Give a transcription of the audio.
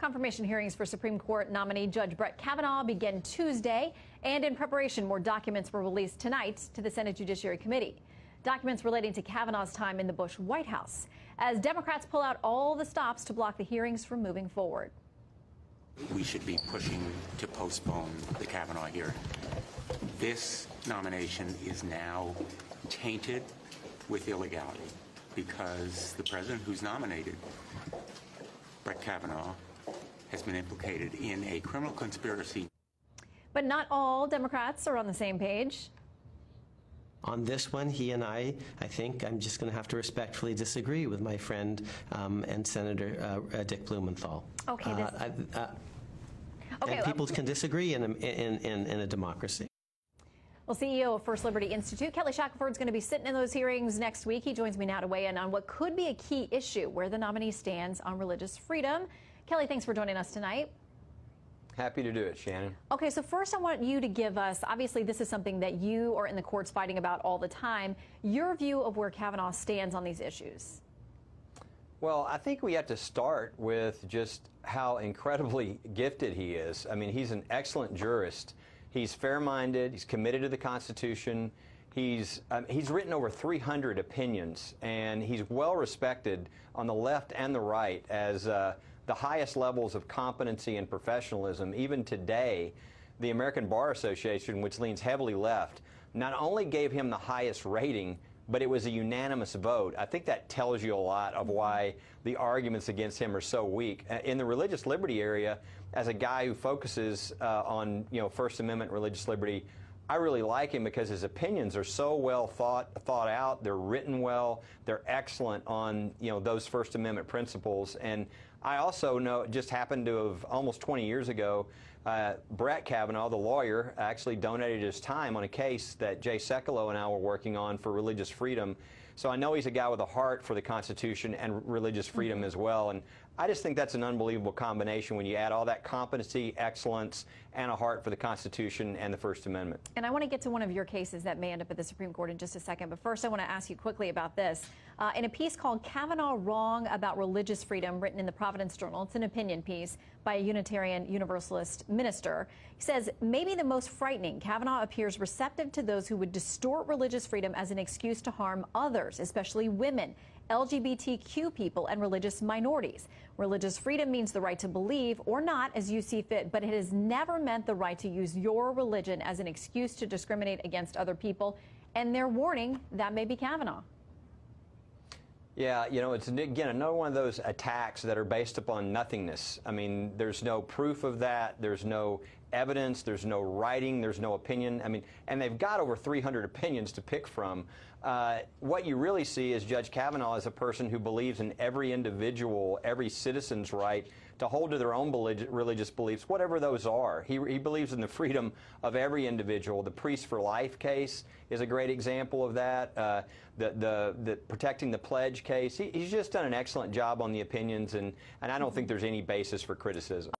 Confirmation hearings for Supreme Court nominee Judge Brett Kavanaugh begin Tuesday, and in preparation, more documents were released tonight to the Senate Judiciary Committee. Documents relating to Kavanaugh's time in the Bush White House, as Democrats pull out all the stops to block the hearings from moving forward. We should be pushing to postpone the Kavanaugh hearing. This nomination is now tainted with illegality because the president who's nominated, Brett Kavanaugh, has been implicated in a criminal conspiracy. But not all Democrats are on the same page. On this one, he and I think I'm just going to have to respectfully disagree with my friend and Senator Dick Blumenthal. Okay. And people can disagree in a democracy. Well, CEO of First Liberty Institute, Kelly Shackelford, is going to be sitting in those hearings next week. He joins me now to weigh in on what could be a key issue, where the nominee stands on religious freedom. Kelly, thanks for joining us tonight. Happy to do it, Shannon. Okay, so first I want you to give us, obviously this is something that you are in the courts fighting about all the time, your view of where Kavanaugh stands on these issues. Well, I think we have to start with just how incredibly gifted he is. I mean, he's an excellent jurist. He's fair-minded. He's committed to the Constitution. He's written over 300 opinions, and he's well respected on the left and the right as the highest levels of competency and professionalism. Even today, the American Bar Association, which leans heavily left, not only gave him the highest rating, but it was a unanimous vote. I think that tells you a lot of why the arguments against him are so weak. In the religious liberty area, as a guy who focuses on First Amendment religious liberty, I really like him because his opinions are so well thought out. They're written well. They're excellent on those First Amendment principles. And I also just happened to have almost 20 years ago, Brett Kavanaugh, the lawyer, actually donated his time on a case that Jay Sekulow and I were working on for religious freedom. So I know he's a guy with a heart for the Constitution and religious freedom as well. And I just think that's an unbelievable combination when you add all that competency, excellence, and a heart for the Constitution and the First Amendment. And I want to get to one of your cases that may end up at the Supreme Court in just a second. But first, I want to ask you quickly about this. In a piece called Kavanaugh Wrong About Religious Freedom, written in the Providence Journal, it's an opinion piece by a Unitarian Universalist minister. He says, maybe the most frightening, Kavanaugh appears receptive to those who would distort religious freedom as an excuse to harm others, especially women, LGBTQ people, and religious minorities. Religious freedom means the right to believe or not as you see fit, but it has never meant the right to use your religion as an excuse to discriminate against other people. And they're warning that may be Kavanaugh. Yeah, it's, again, another one of those attacks that are based upon nothingness. I mean, there's no proof of that. There's no evidence. There's no writing. There's no opinion. I mean, and they've got over 300 opinions to pick from. What you really see is Judge Kavanaugh is a person who believes in every individual, every citizen's right to hold to their own religious beliefs, whatever those are. He believes in the freedom of every individual. The Priest for Life case is a great example of that. The Protecting the Pledge case. He's just done an excellent job on the opinions, and I don't think there's any basis for criticism.